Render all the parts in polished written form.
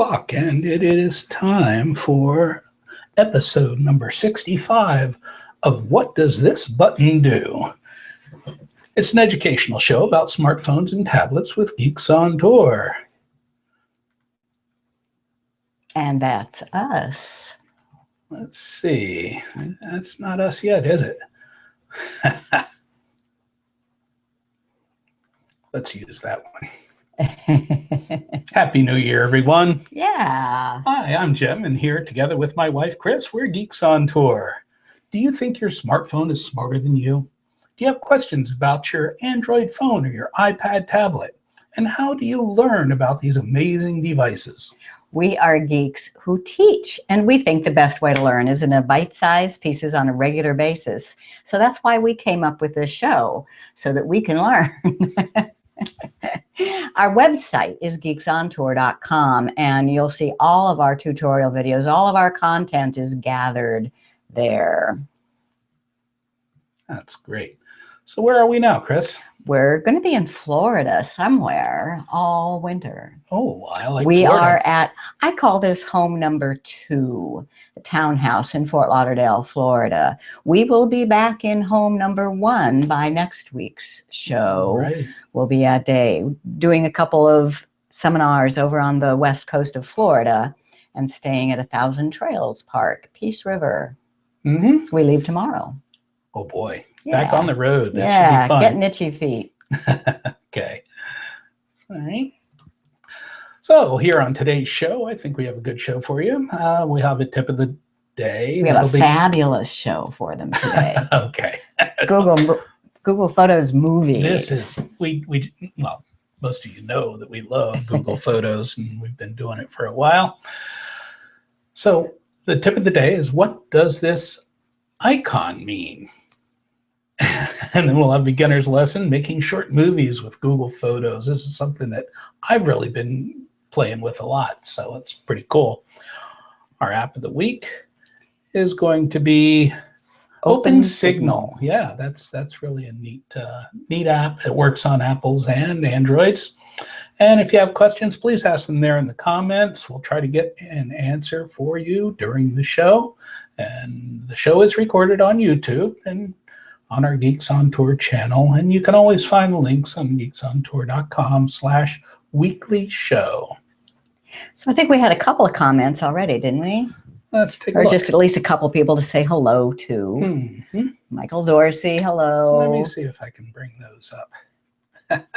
o'clock, and it is time for episode number 65 of What Does This Button Do? It's an educational show about smartphones and tablets with Geeks on Tour. And that's us. Let's see. That's not us yet, is it? Let's use that one. Happy New Year, everyone. Yeah. Hi, I'm Jim, and here together with my wife, Chris, we're Geeks on Tour. Do you think your smartphone is smarter than you? Do you have questions about your Android phone or your iPad tablet? And how do you learn about these amazing devices? We are geeks who teach, and we think the best way to learn is in a bite-sized pieces on a regular basis. So that's why we came up with this show, so that we can learn. Our website is geeksontour.com, and you'll see all of our tutorial videos. All of our content is gathered there. That's great. So where are we now, Chris? We're going to be in Florida somewhere all winter. Oh, I like We Florida. are at, I call this home number 2, the townhouse in Fort Lauderdale, Florida. We will be back in home number 1 by next week's show. Right. We'll be doing a couple of seminars over on the west coast of Florida and staying at 1,000 Trails Park, Peace River. Mm-hmm. We leave tomorrow. Oh, boy. Yeah. Back on the road. That Yeah, should be fun. getting itchy feet. Okay. All right. So here on today's show, I think we have a good show for you. We have a tip of the day. We have a fabulous show for them today. Okay. Google Photos movies. This is, well, most of you know that we love Google Photos, and we've been doing it for a while. So the tip of the day is, what does this icon mean? And then we'll have beginner's lesson, making short movies with Google Photos. This is something that I've really been playing with a lot, so it's pretty cool. Our app of the week is going to be Open Signal. Yeah, that's really a neat app. It works on Apples and Androids. And if you have questions, please ask them there in the comments. We'll try to get an answer for you during the show. And the show is recorded on YouTube and on our Geeks on Tour channel. And you can always find the links on geeksontour.com/weekly show. So I think we had a couple of comments already, didn't we? Let's take a or look. Just at least a couple people to say hello to. Mm-hmm. Michael Dorsey, hello. Let me see if I can bring those up.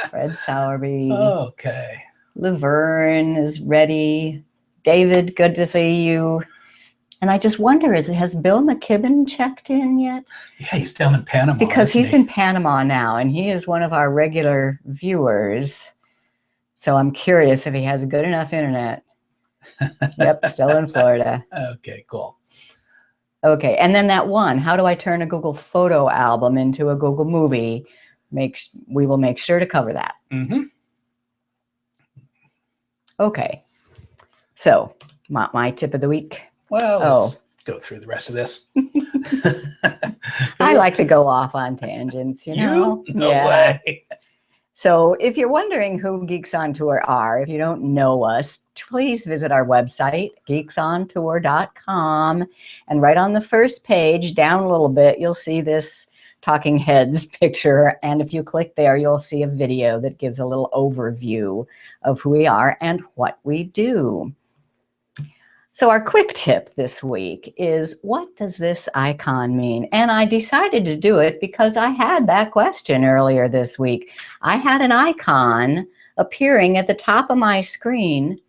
Fred Sowerby. Okay. Laverne is ready. David, good to see you. And I just wonder, has Bill McKibben checked in yet? Yeah, he's down in Panama. Because he's in Panama now, and he is one of our regular viewers. So I'm curious if he has good enough internet. Yep, still in Florida. Okay, cool. Okay, and then that one, how do I turn a Google photo album into a Google movie? We will make sure to cover that. Mm-hmm. Okay, so my tip of the week. Well, let's go through the rest of this. I like to go off on tangents, you know? No way. So if you're wondering who Geeks on Tour are, if you don't know us, please visit our website, geeksontour.com. And right on the first page, down a little bit, you'll see this Talking Heads picture. And if you click there, you'll see a video that gives a little overview of who we are and what we do. So our quick tip this week is, what does this icon mean? And I decided to do it because I had that question earlier this week. I had an icon appearing at the top of my screen.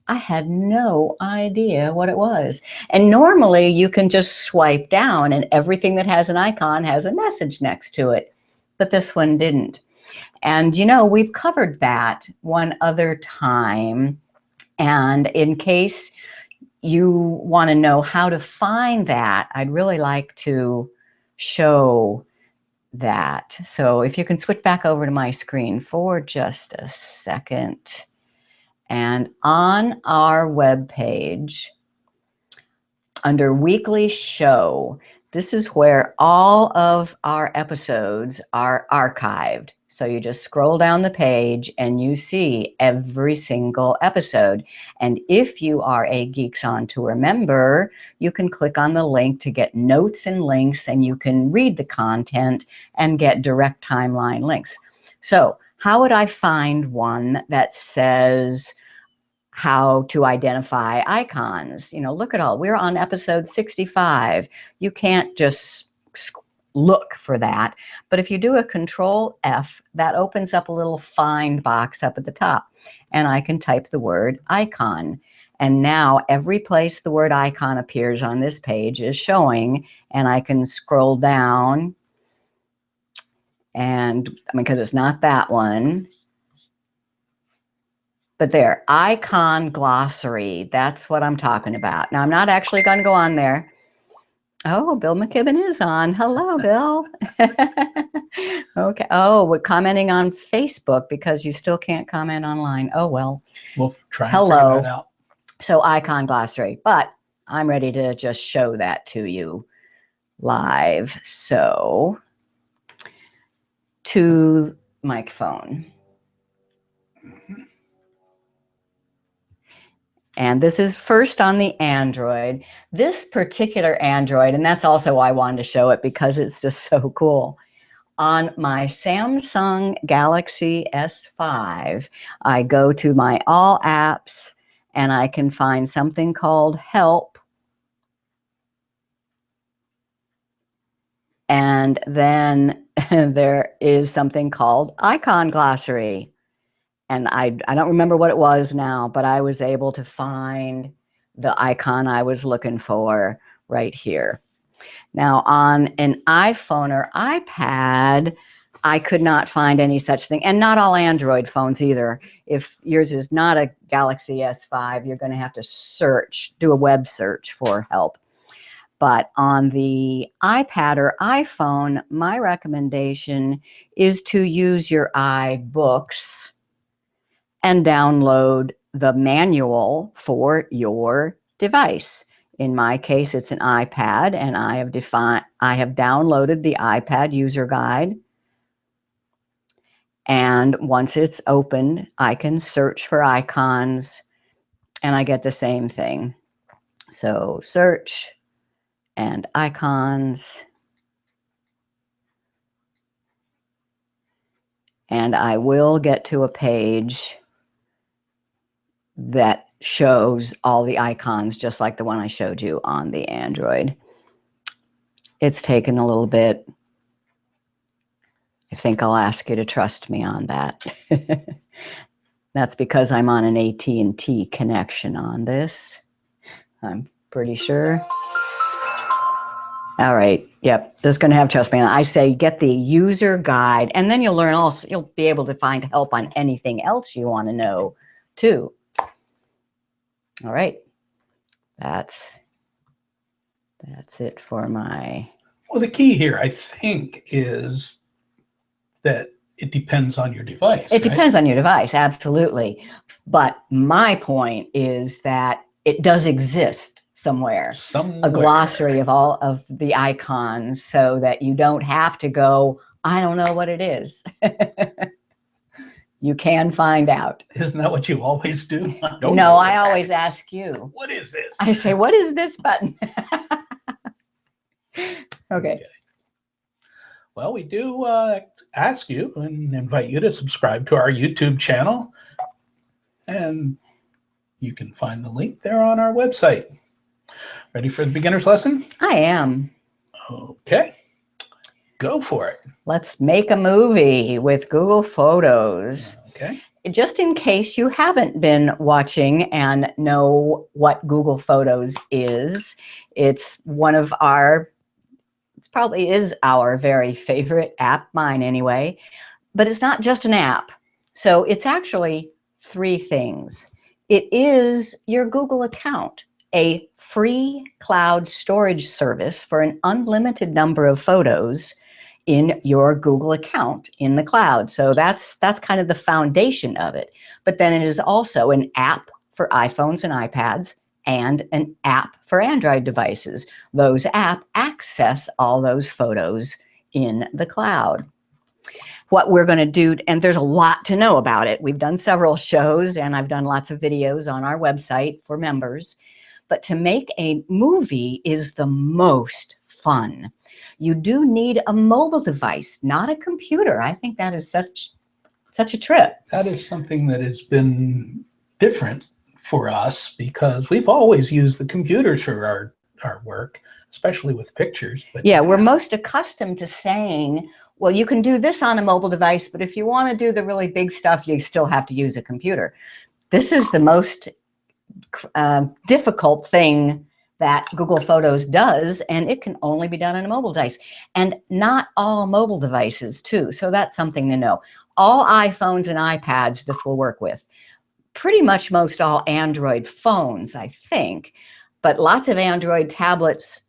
I had no idea what it was. And normally you can just swipe down and everything that has an icon has a message next to it. But this one didn't. And you know, we've covered that one other time. And in case you want to know how to find that, I'd really like to show that. So if you can switch back over to my screen for just a second. And on our webpage, under weekly show, this is where all of our episodes are archived. So you just scroll down the page and you see every single episode. And if you are a Geeks on Tour member, you can click on the link to get notes and links, and you can read the content and get direct timeline links. So how would I find one that says how to identify icons? You know, look at all, we're on episode 65. You can't just look for that. But if you do a Control F, that opens up a little find box up at the top, and I can type the word icon. And now every place the word icon appears on this page is showing, and I can scroll down, and I mean, because it's not that one, but there, icon glossary. That's what I'm talking about. Now, I'm not actually going to go on there. Oh, Bill McKibben is on. Hello, Bill. Okay. Oh, we're commenting on Facebook because you still can't comment online. Oh, well. We'll try and Hello. figure that out. So icon glossary, but I'm ready to just show that to you live. So to microphone. And this is first on the Android. This particular Android, and that's also why I wanted to show it because it's just so cool. On my Samsung Galaxy S5, I go to my All Apps and I can find something called Help. And then there is something called Icon Glossary. And I don't remember what it was now, but I was able to find the icon I was looking for right here. Now, on an iPhone or iPad, I could not find any such thing. And not all Android phones either. If yours is not a Galaxy S5, you're going to have to search, do a web search for help. But on the iPad or iPhone, my recommendation is to use your iBooks and download the manual for your device. In my case, it's an iPad, and I have downloaded the iPad user guide. And once it's opened, I can search for icons, and I get the same thing. So search and icons. And I will get to a page that shows all the icons, just like the one I showed you on the Android. It's taken a little bit. I think I'll ask you to trust me on that. That's because I'm on an AT&T connection on this. I'm pretty sure. All right. Yep. Just going to have to trust me. I say get the user guide, and then you'll learn also, you'll be able to find help on anything else you want to know too. All right. That's it for my... Well, the key here, I think, is that it depends on your device. It depends on your device, absolutely. But my point is that it does exist somewhere. A glossary of all of the icons so that you don't have to go, I don't know what it is. You can find out. Isn't that what you always do? No, I always ask you. What is this? I say, what is this button? Okay. Well, we do ask you and invite you to subscribe to our YouTube channel. And you can find the link there on our website. Ready for the beginner's lesson? I am. Okay. Go for it. Let's make a movie with Google Photos. Okay. Just in case you haven't been watching and know what Google Photos is, it's one of our, it probably is our very favorite app, mine anyway, but it's not just an app. So it's actually three things. It is your Google account, a free cloud storage service for an unlimited number of photos in your Google account in the cloud. So that's kind of the foundation of it. But then it is also an app for iPhones and iPads and an app for Android devices. Those apps access all those photos in the cloud. What we're going to do, and there's a lot to know about it. We've done several shows and I've done lots of videos on our website for members. But to make a movie is the most fun. You do need a mobile device, not a computer. I think that is such a trip. That is something that has been different for us because we've always used the computers for our work, especially with pictures. But yeah, we're most accustomed to saying, well, you can do this on a mobile device, but if you want to do the really big stuff, you still have to use a computer. This is the most difficult thing that Google Photos does, and it can only be done on a mobile device. And not all mobile devices, too. So that's something to know. All iPhones and iPads, this will work with. Pretty much most all Android phones, I think. But lots of Android tablets,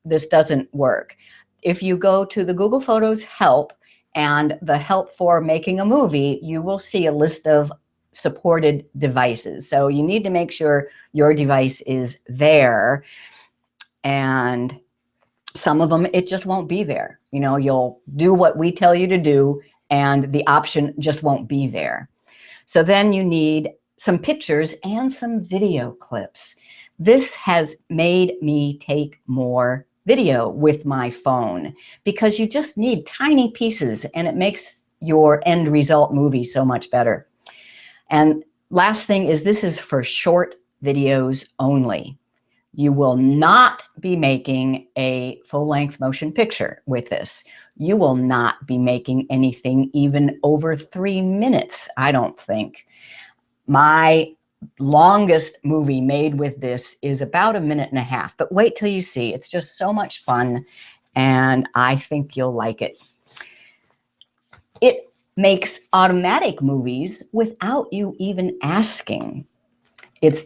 this doesn't work. If you go to the Google Photos help and the help for making a movie, you will see a list of supported devices. So you need to make sure your device is there. And some of them, it just won't be there. You know, you'll do what we tell you to do and the option just won't be there. So then you need some pictures and some video clips. This has made me take more video with my phone because you just need tiny pieces and it makes your end result movie so much better. And last thing is this is for short videos only. You will not be making a full-length motion picture with this. You will not be making anything even over 3 minutes, I don't think. My longest movie made with this is about 1.5 minutes, but wait till you see. It's just so much fun, and I think you'll like it. It makes automatic movies without you even asking.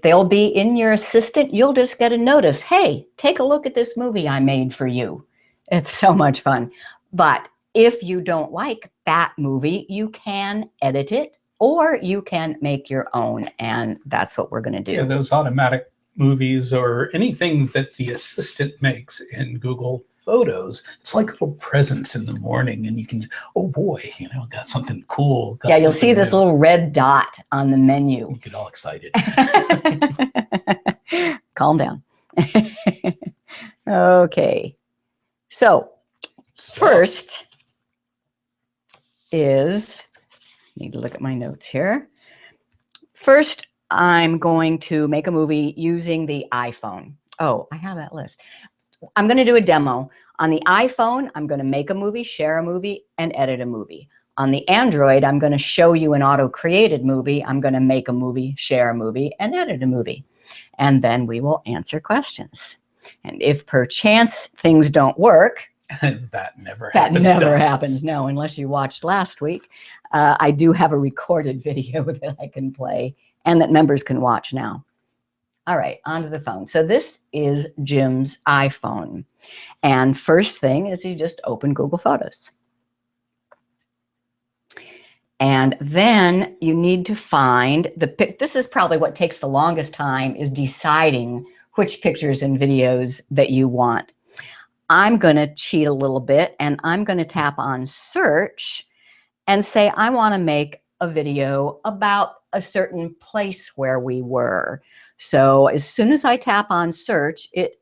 They'll be in your assistant. You'll just get a notice. Hey, take a look at this movie I made for you. It's so much fun. But if you don't like that movie, you can edit it or you can make your own. And that's what we're going to do. Yeah, those automatic movies or anything that the assistant makes in Google Photos, it's like little presents in the morning and you can, oh boy, you know, got something cool. Yeah, you'll see this little red dot on the menu. You get all excited. Calm down. Okay. So first is, need to look at my notes here. First, I'm going to make a movie using the iPhone. Oh, I have that list. I'm going to do a demo. On the iPhone, I'm going to make a movie, share a movie, and edit a movie. On the Android, I'm going to show you an auto-created movie. I'm going to make a movie, share a movie, and edit a movie. And then we will answer questions. And if perchance things don't work, that never happens, no, unless you watched last week. I do have a recorded video that I can play and that members can watch now. All right, onto the phone. So this is Jim's iPhone. And first thing is you just open Google Photos. And then you need to find this is probably what takes the longest time, is deciding which pictures and videos that you want. I'm going to cheat a little bit and I'm going to tap on search and say I want to make a video about a certain place where we were. So as soon as I tap on search, it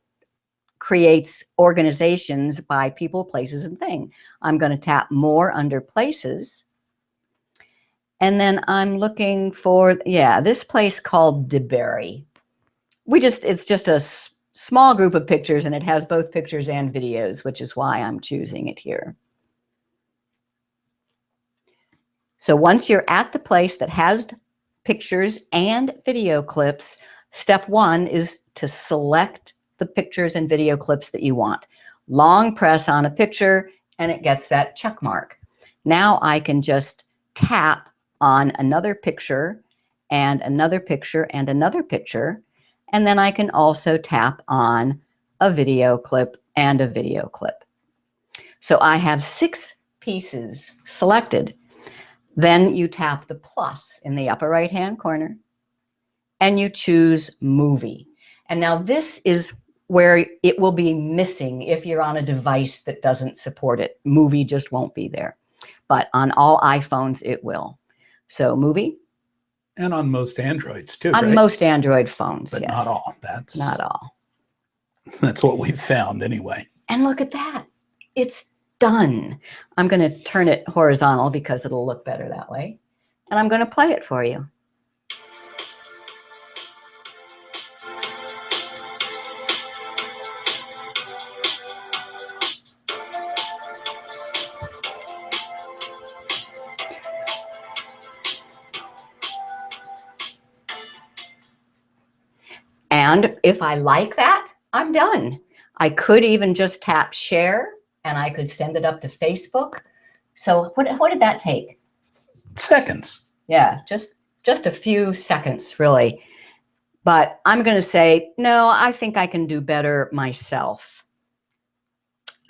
creates organizations by people, places, and thing. I'm going to tap more under places. And then I'm looking for, this place called DeBerry. It's just a small group of pictures and it has both pictures and videos, which is why I'm choosing it here. So once you're at the place that has pictures and video clips, step one is to select the pictures and video clips that you want. Long press on a picture and it gets that check mark. Now I can just tap on another picture and another picture and another picture. And then I can also tap on a video clip and a video clip. So I have 6 pieces selected. Then you tap the plus in the upper right-hand corner and you choose movie. And now this is where it will be missing if you're on a device that doesn't support it. Movie just won't be there. but on all iPhones it will. So movie. And on most Androids too, On right? most Android phones, But yes. not all. That's Not all. That's what we've found anyway. And look at that. It's done. I'm going to turn it horizontal because it'll look better that way. And I'm going to play it for you. And if I like that, I'm done. I could even just tap share and I could send it up to Facebook. So what did that take? Seconds. Yeah, just a few seconds, really. But I'm going to say, no, I think I can do better myself.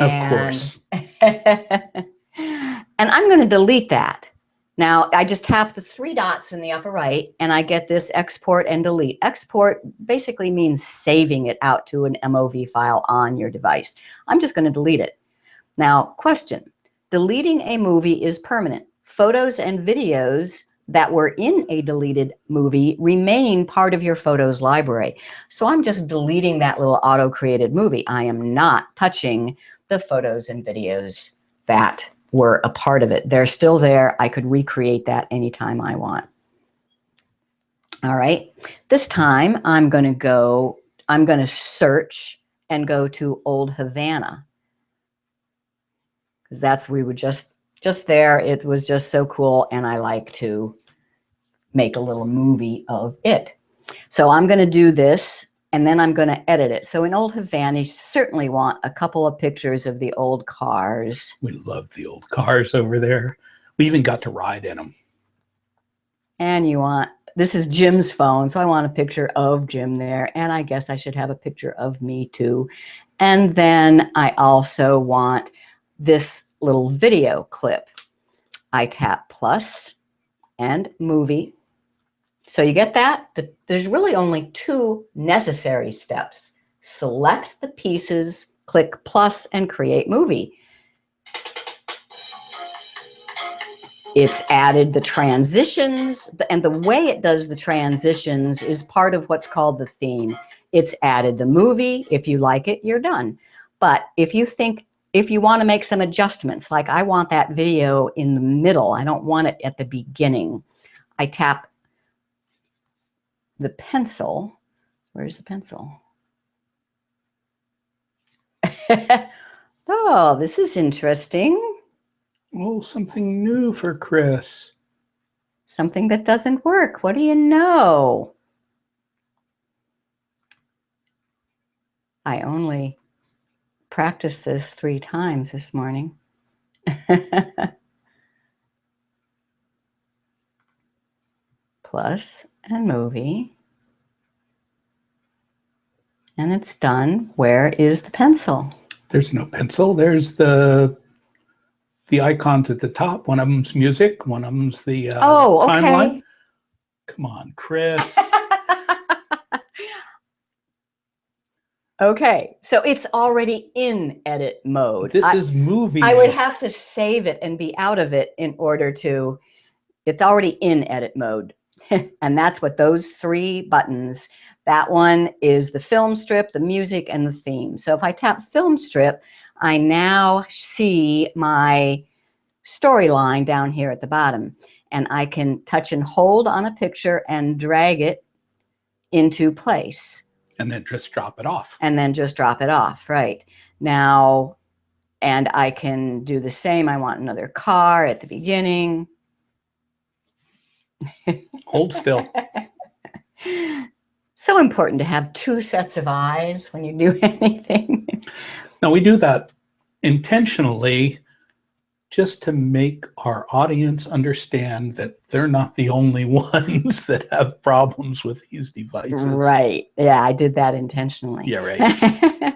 Of course. And I'm going to delete that. Now, I just tap the three dots in the upper right, and I get this export and delete. Export basically means saving it out to an MOV file on your device. I'm just going to delete it. Now, question. Deleting a movie is permanent. Photos and videos that were in a deleted movie remain part of your photos library. So I'm just deleting that little auto-created movie. I am not touching the photos and videos that were a part of it. They're still there. I could recreate that anytime I want. All right. This time I'm going to search and go to Old Havana. Because that's, we were just there. It was just so cool. And I like to make a little movie of it. So I'm going to do this. And then I'm going to edit it. So in Old Havana, you certainly want a couple of pictures of the old cars. We love the old cars over there. We even got to ride in them. And you want, this is Jim's phone, so I want a picture of Jim there. And I guess I should have a picture of me too. And then I also want this little video clip. I tap plus and movie. So you get that? There's really only two necessary steps. Select the pieces, click plus, and create movie. It's added the transitions, and the way it does the transitions is part of what's called the theme. It's added the movie. If you like it, you're done. But if you want to make some adjustments, like I want that video in the middle, I don't want it at the beginning, I tap the pencil. Where's the pencil? Oh, this is interesting. Oh, something new for Chris. Something that doesn't work. What do you know? I only practiced this 3 times this morning. Plus and movie. And it's done. Where is the pencil? There's no pencil. There's the icons at the top. One of them's music. One of them's the timeline. Come on, Chris. Okay, so it's already in edit mode. This is movie. I would have to save it and be out of it in order to, it's already in edit mode. And that's what those 3 buttons, that one is the film strip, the music, and the theme. So if I tap film strip, I now see my storyline down here at the bottom. And I can touch and hold on a picture and drag it into place. And then just drop it off. And then just drop it off, right. Now, and I can do the same. I want another car at the beginning. Hold still. So important to have 2 sets of eyes when you do anything. Now, we do that intentionally just to make our audience understand that they're not the only ones that have problems with these devices. Right. Yeah, I did that intentionally. Yeah, right.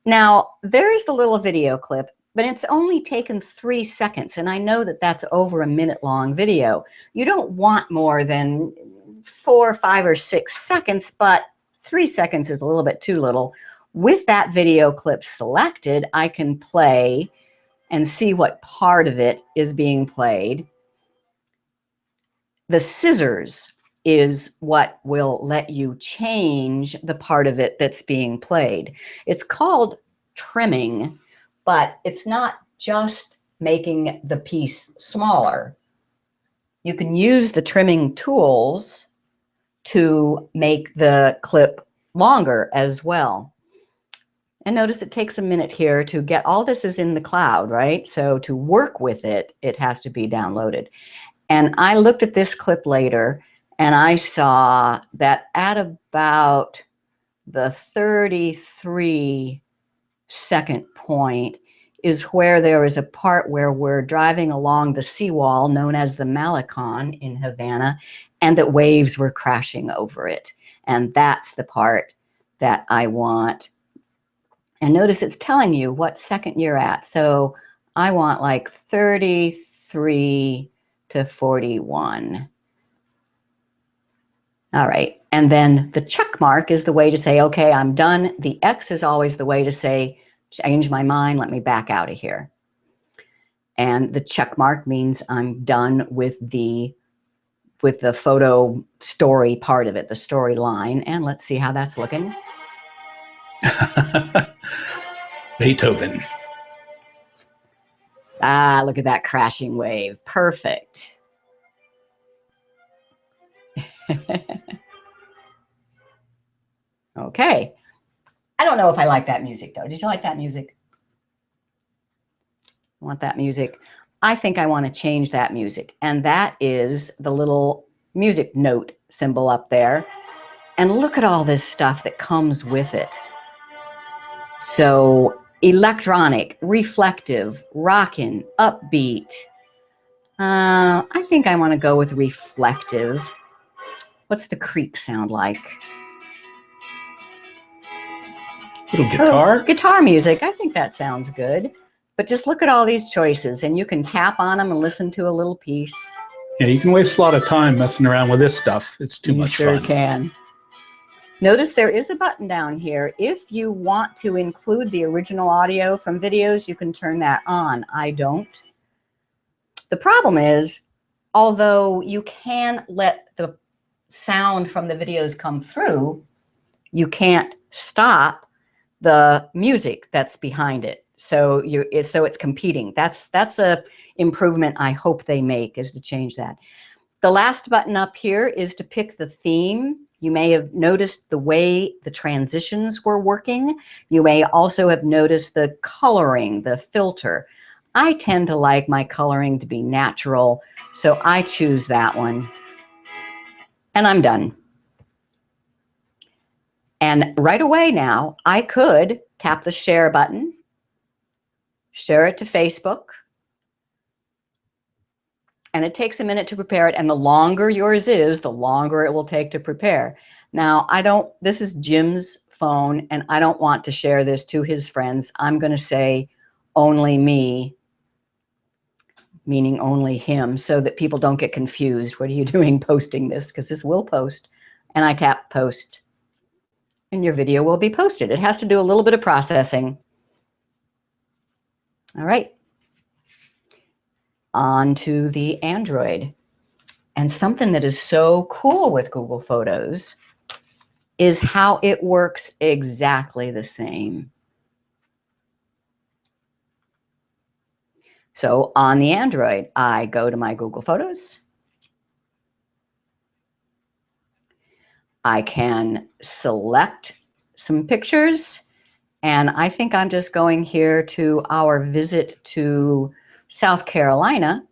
Now, there is the little video clip, but it's only taken 3 seconds. And I know that that's over a minute-long video. You don't want more than 4, 5, or 6 seconds, but 3 seconds is a little bit too little. With that video clip selected, I can play and see what part of it is being played. The scissors is what will let you change the part of it that's being played. It's called trimming, but it's not just making the piece smaller. You can use the trimming tools to make the clip longer as well. And notice it takes a minute here to get, all this is in the cloud, right? So to work with it, it has to be downloaded. And I looked at this clip later and I saw that at about the 33-second point is where there is a part where we're driving along the seawall known as the Malecon in Havana, and that waves were crashing over it. And that's the part that I want. And notice it's telling you what second you're at. So I want like 33 to 41. All right. And then the check mark is the way to say, okay, I'm done. The X is always the way to say, change my mind, let me back out of here. And the check mark means I'm done with the photo story part of it, the storyline. And let's see how that's looking. Beethoven. Ah, look at that crashing wave. Perfect. Okay. I don't know if I like that music, though. Did you like that music? I want that music. I think I want to change that music. And that is the little music note symbol up there. And look at all this stuff that comes with it. So electronic, reflective, rockin', upbeat. I think I want to go with reflective. What's the creak sound like? Little guitar? Oh, guitar music. I think that sounds good. But just look at all these choices, and you can tap on them and listen to a little piece. Yeah, you can waste a lot of time messing around with this stuff. It's too much fun. You sure can. Notice there is a button down here. If you want to include the original audio from videos, you can turn that on. I don't. The problem is, although you can let the sound from the videos come through, you can't stop the music that's behind it. So it's competing. That's a improvement I hope they make, is to change that. The last button up here is to pick the theme. You may have noticed the way the transitions were working. You may also have noticed the coloring, the filter. I tend to like my coloring to be natural, so I choose that one. And I'm done. And right away now, I could tap the share button, share it to Facebook, and it takes a minute to prepare it. And the longer yours is, the longer it will take to prepare. Now, this is Jim's phone, and I don't want to share this to his friends. I'm going to say only me, meaning only him, so that people don't get confused. What are you doing posting this? Because this will post. And I tap post, and your video will be posted. It has to do a little bit of processing. All right. On to the Android. And something that is so cool with Google Photos is how it works exactly the same. So on the Android, I go to my Google Photos. I can select some pictures, and I think I'm just going here to our visit to South Carolina,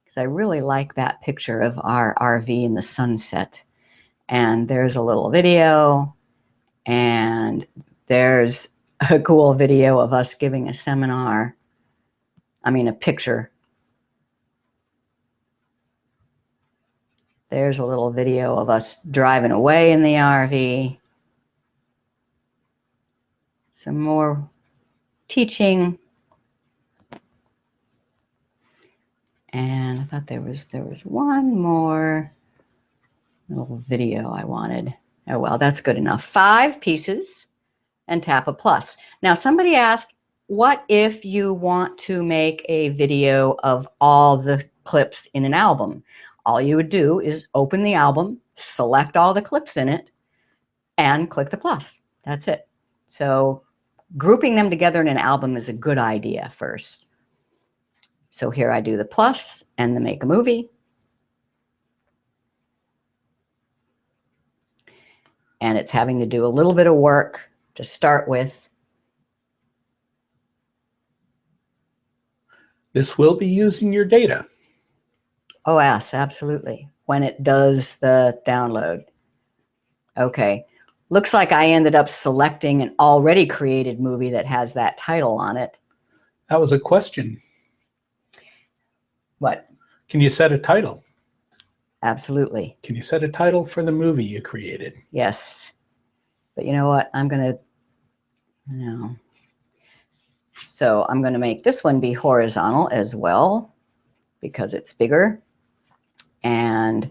because I really like that picture of our RV in the sunset. And there's a little video, and there's a cool video of us giving a seminar. I mean, a picture. There's a little video of us driving away in the RV. Some more teaching. And I thought there was one more little video I wanted. Oh, well, that's good enough. 5 pieces, and tap a plus. Now, somebody asked, what if you want to make a video of all the clips in an album? All you would do is open the album, select all the clips in it, and click the plus. That's it. So grouping them together in an album is a good idea first. So here I do the plus and the make a movie. And it's having to do a little bit of work to start with. This will be using your data. Oh, yes, absolutely. When it does the download. Okay. Looks like I ended up selecting an already created movie that has that title on it. That was a question. What? Can you set a title? Absolutely. Can you set a title for the movie you created? Yes. But you know what? I'm going to, no. So I'm going to make this one be horizontal as well because it's bigger. And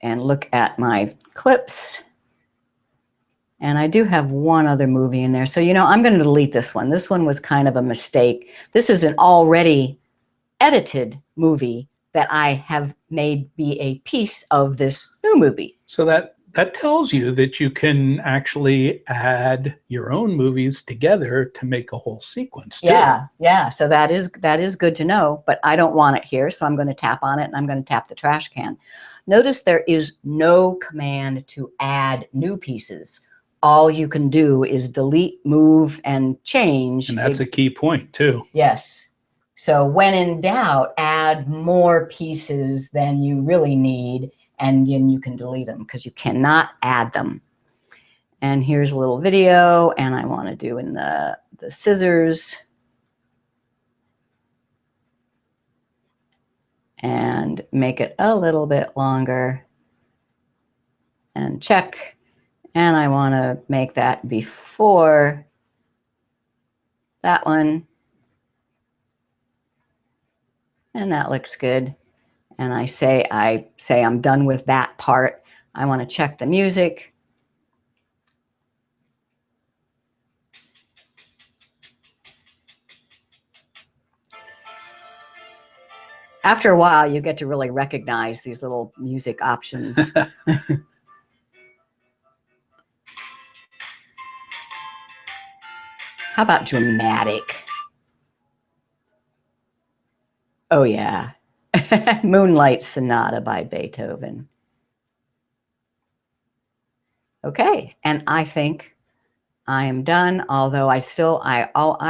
look at my clips. And I do have one other movie in there. So, you know, I'm going to delete this one. This one was kind of a mistake. This is an already edited movie that I have made be a piece of this new movie. So that tells you that you can actually add your own movies together to make a whole sequence too. Yeah. So that is good to know, but I don't want it here. So I'm going to tap on it and I'm going to tap the trash can. Notice there is no command to add new pieces. All you can do is delete, move, and change. And that's a key point too. Yes. So when in doubt, add more pieces than you really need, and then you can delete them because you cannot add them. And here's a little video, and I want to do in the scissors. And make it a little bit longer. And check. And I want to make that before that one. And that looks good. And I say I'm done with that part. I want to check the music. After a while, you get to really recognize these little music options. How about dramatic? Oh, yeah. Moonlight Sonata by Beethoven. Okay, and I think I am done, although I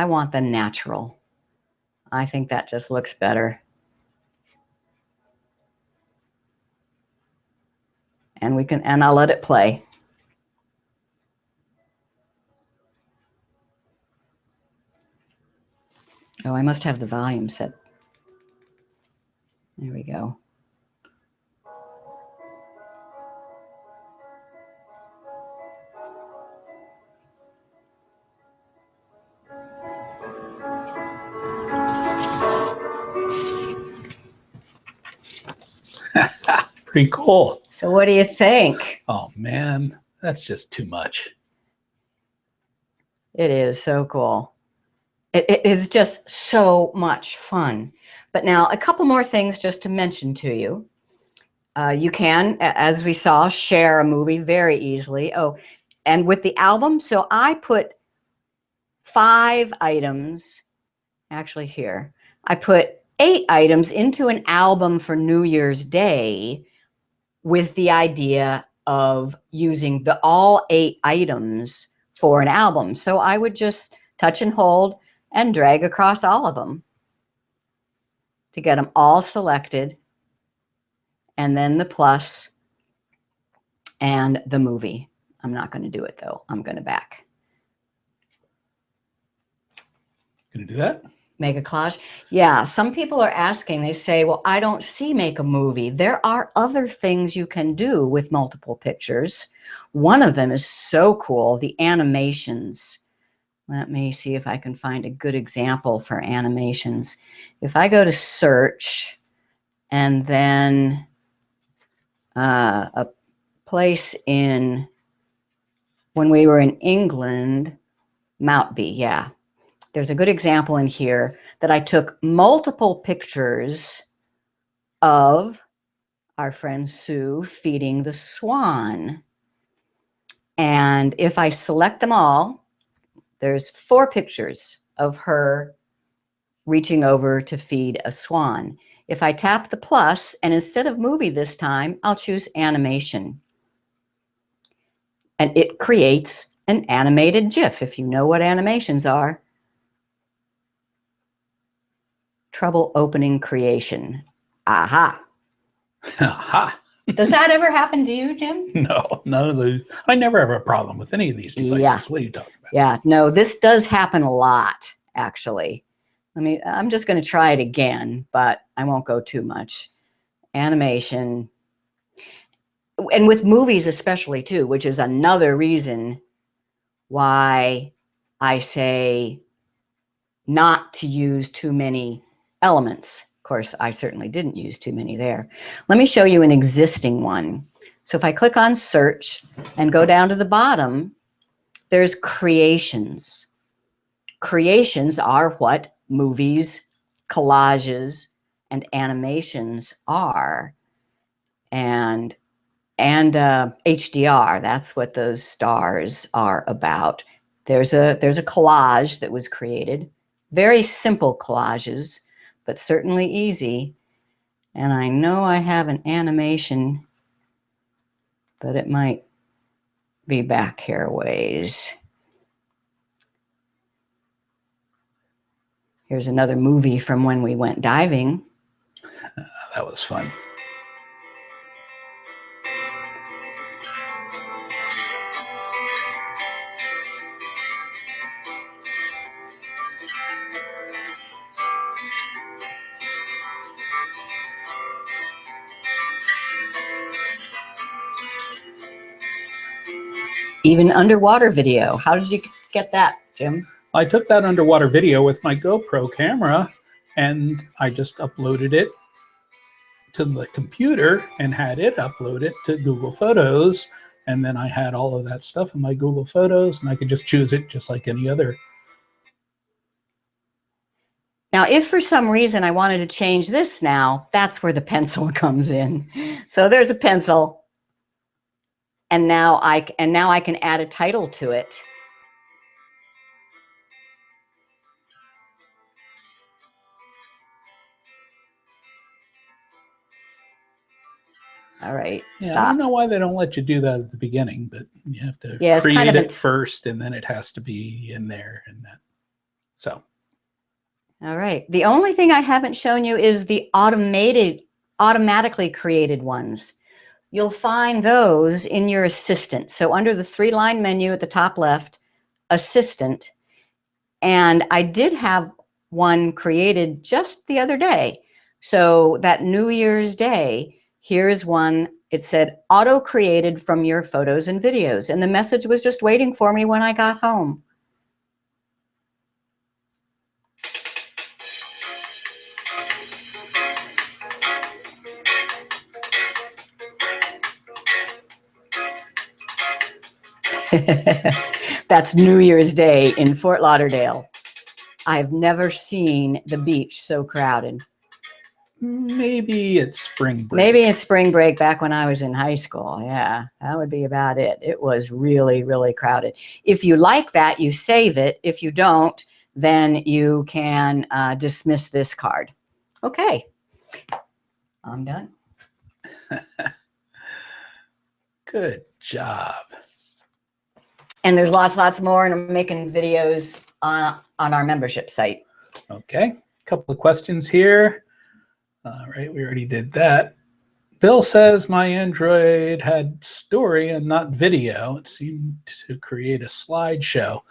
want the natural. I think that just looks better. And I'll let it play. Oh, I must have the volume set. There we go. Pretty cool. So what do you think? Oh man, that's just too much. It is so cool. It is just so much fun. But now a couple more things just to mention to you. You can, as we saw, share a movie very easily. Oh, and with the album, so I put 5 items, actually here, I put 8 items into an album for New Year's Day with the idea of using all 8 items for an album. So I would just touch and hold and drag across all of them to get them all selected, and then the plus and the movie. I'm not going to do it though. I'm going to back. Gonna do that? Make a collage? Yeah, some people are asking, they say, well, I don't see make a movie. There are other things you can do with multiple pictures. One of them is so cool, the animations. Let me see if I can find a good example for animations. If I go to search and then a place in, when we were in England, Mount B, yeah. There's a good example in here that I took multiple pictures of our friend Sue feeding the swan. And if I select them all, there's 4 pictures of her reaching over to feed a swan. If I tap the plus, and instead of movie this time, I'll choose animation. And it creates an animated GIF, if you know what animations are. Trouble opening creation. Aha. Aha. Does that ever happen to you, Jim? No, none of those. I never have a problem with any of these devices. Yeah. What are you talking about? Yeah, no, this does happen a lot, actually. I'm just going to try it again, but I won't go too much. Animation. And with movies especially, too, which is another reason why I say not to use too many elements. Of course, I certainly didn't use too many there. Let me show you an existing one. So if I click on search and go down to the bottom, there's creations. Creations are what movies, collages, and animations are. And HDR, that's what those stars are about. There's a collage that was created. Very simple collages, but certainly easy. And I know I have an animation, but it might be back here a ways. Here's another movie from when we went diving. That was fun. Even underwater video. How did you get that, Jim? I took that underwater video with my GoPro camera and I just uploaded it to the computer and had it upload it to Google Photos. And then I had all of that stuff in my Google Photos and I could just choose it just like any other. Now, if for some reason I wanted to change this now, that's where the pencil comes in. So there's a pencil. And now I can add a title to it. All right. Yeah, stop. I don't know why they don't let you do that at the beginning, but you have to Yeah, create it first and then it has to be in there and that. So. All right. The only thing I haven't shown you is the automatically created ones. You'll find those in your assistant. So under the 3-line menu at the top left, assistant. And I did have one created just the other day. So that New Year's Day, here's one. It said auto created from your photos and videos. And the message was just waiting for me when I got home. That's New Year's Day in Fort Lauderdale. I've never seen the beach so crowded. Maybe it's spring break. Maybe it's spring break back when I was in high school. Yeah, that would be about it. It was really, really crowded. If you like that, you save it. If you don't, then you can dismiss this card. Okay, I'm done. Good job. And there's lots more, and I'm making videos on our membership site. Okay, a couple of questions here. All right, we already did that. Bill says my Android had story and not video. It seemed to create a slideshow.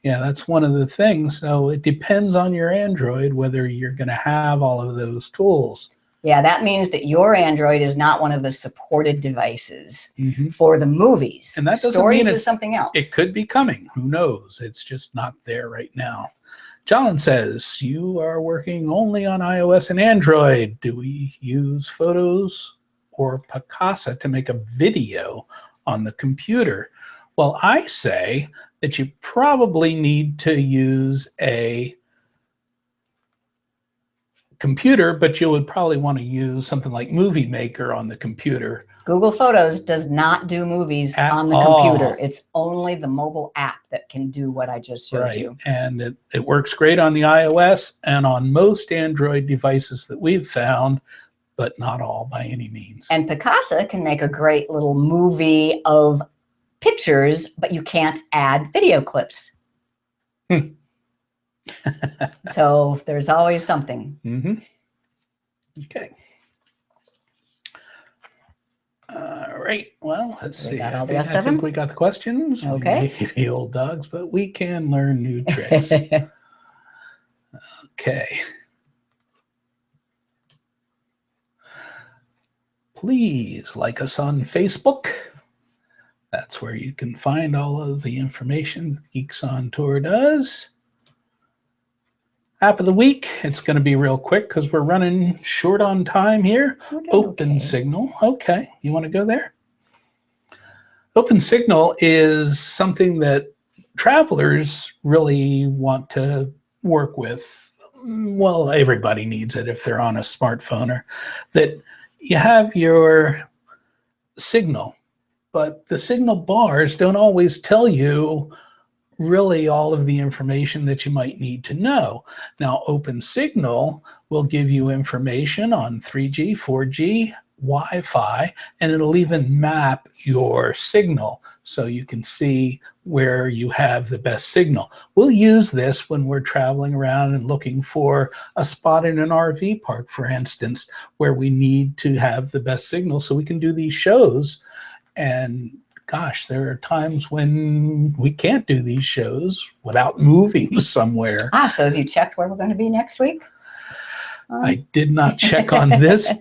Yeah, that's one of the things. So it depends on your Android whether you're going to have all of those tools. Yeah, that means that your Android is not one of the supported devices for the movies. And that doesn't Stories mean is something else. It could be coming. Who knows? It's just not there right now. John says, you are working only on iOS and Android. Do we use Photos or Picasa to make a video on the computer? Well, I say that you probably need to use a computer, but you would probably want to use something like Movie Maker on the computer. Google Photos does not do movies on the computer. It's only the mobile app that can do what I just showed you. And it works great on the iOS and on most Android devices that we've found, but not all by any means. And Picasa can make a great little movie of pictures, but you can't add video clips. So there's always something. Okay. All right. Well, let's see. I think we got the questions. Okay. We may be old dogs, but we can learn new tricks. Okay. Please like us on Facebook. That's where you can find all of the information Geeks on Tour does. App of the week. It's going to be real quick because we're running short on time here. Open Signal. Okay. You want to go there? Open Signal is something that travelers really want to work with. Well, everybody needs it if they're on a smartphone, or that you have your signal, but the signal bars don't always tell you really all of the information that you might need to know. Now, Open Signal will give you information on 3G, 4G, Wi-Fi, and it'll even map your signal so you can see where you have the best signal. We'll use this when we're traveling around and looking for a spot in an RV park, for instance, where we need to have the best signal so we can do these shows. And gosh, there are times when we can't do these shows without moving somewhere. So have you checked where we're going to be next week? I did not check on this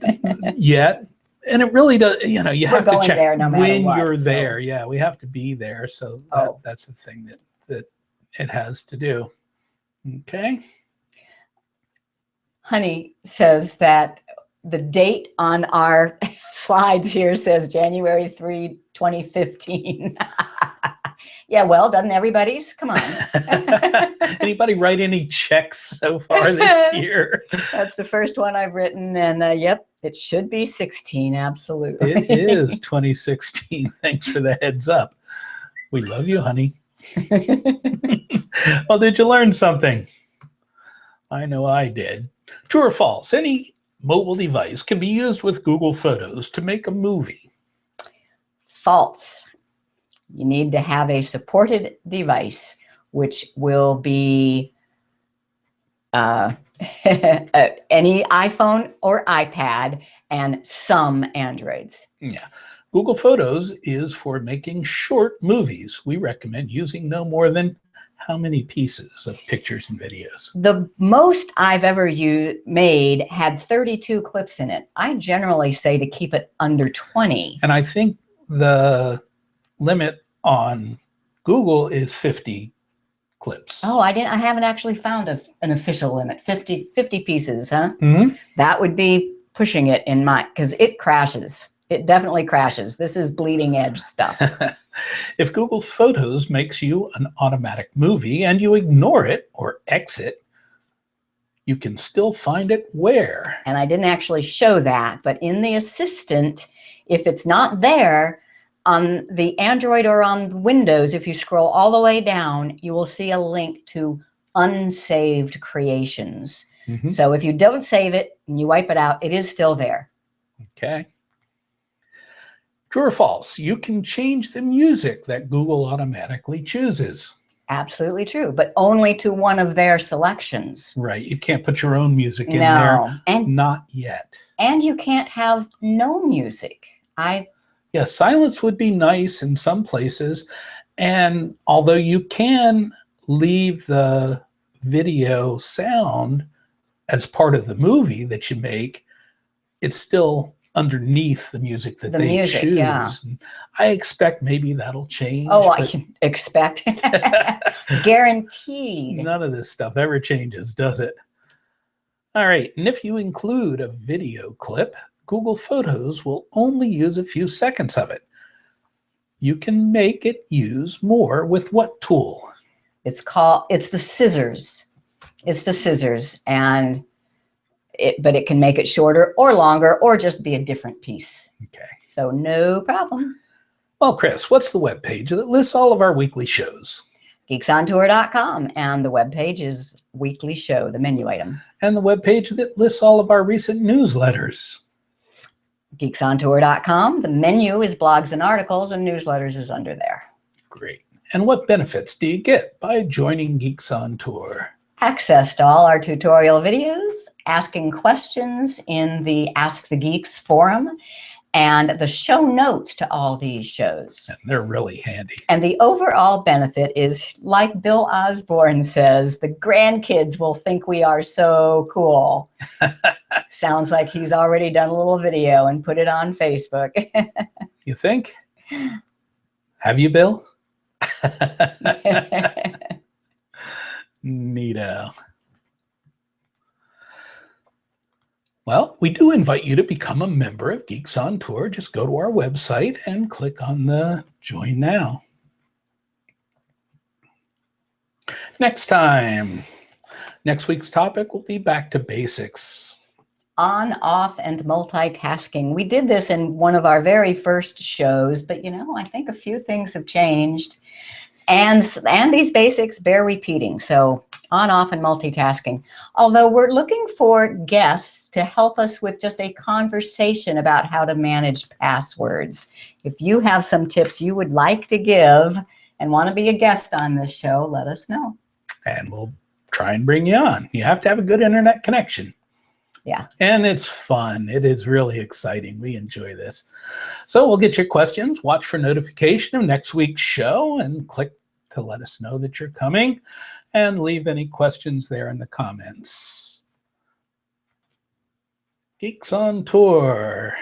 yet. And it really does, you know, you have to check there no when what, you're there. Yeah, we have to be there. So that's the thing that it has to do. Okay. Honey says that the date on our slides here says January 3, 2015. Yeah, well, doesn't everybody's? Come on. Anybody write any checks so far this year? That's the first one I've written, and yep, it should be 16, absolutely. It is 2016. Thanks for the heads up. We love you, honey. Well, did you learn something? I know I did. True or false? Any mobile device can be used with Google Photos to make a movie. False. You need to have a supported device, which will be any iPhone or iPad and some Androids. Yeah. Google Photos is for making short movies. We recommend using no more than how many pieces of pictures and videos? The most I've ever made had 32 clips in it. I generally say to keep it under 20. And I think the limit on Google is 50 clips. Oh, I haven't actually found an official limit. 50 pieces, huh? Mm-hmm. That would be pushing it in because it crashes. It definitely crashes. This is bleeding edge stuff. If Google Photos makes you an automatic movie and you ignore it or exit, you can still find it where? And I didn't actually show that, but in the assistant, if it's not there on the Android or on Windows, if you scroll all the way down, you will see a link to unsaved creations. Mm-hmm. So if you don't save it and you wipe it out, it is still there. Okay. True or false? You can change the music that Google automatically chooses. Absolutely true, but only to one of their selections. Right. You can't put your own music in there. And not yet. And you can't have no music. Yeah, silence would be nice in some places. And although you can leave the video sound as part of the movie that you make, it's still underneath the music that they choose. Yeah. I expect maybe that'll change. Oh, I can expect. Guaranteed. None of this stuff ever changes, does it? All right. And if you include a video clip, Google Photos will only use a few seconds of it. you can make it use more with what tool? It's the scissors. It's the scissors, and but it can make it shorter or longer or just be a different piece. Okay. So no problem. Well, Chris, what's the webpage that lists all of our weekly shows? geeksontour.com, and the webpage is weekly show, the menu item. And the webpage that lists all of our recent newsletters? geeksontour.com. The menu is blogs and articles, and newsletters is under there. Great. And what benefits do you get by joining Geeks on Tour? Access to all our tutorial videos, asking questions in the Ask the Geeks forum, and the show notes to all these shows. And they're really handy. And the overall benefit is, like Bill Osborne says, the grandkids will think we are so cool. Sounds like he's already done a little video and put it on Facebook. You think? Have you, Bill? Neato. Well, we do invite you to become a member of Geeks on Tour. Just go to our website and click on the Join Now. Next week's topic will be back to basics. On, off, and multitasking. We did this in one of our very first shows, but I think a few things have changed. And these basics bear repeating. So on, off, and multitasking. Although we're looking for guests to help us with just a conversation about how to manage passwords. If you have some tips you would like to give and want to be a guest on this show, let us know. And we'll try and bring you on. You have to have a good internet connection. Yeah. And it's fun. It is really exciting. We enjoy this. So we'll get your questions. Watch for notification of next week's show and click to let us know that you're coming, and leave any questions there in the comments. Geeks on Tour,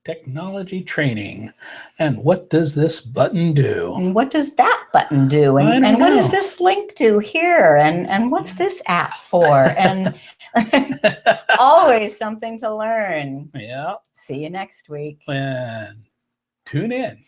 technology training. And what does this button do? And what does that button do? And what is this link to here? And what's this app for? And always something to learn. Yeah. See you next week. And tune in.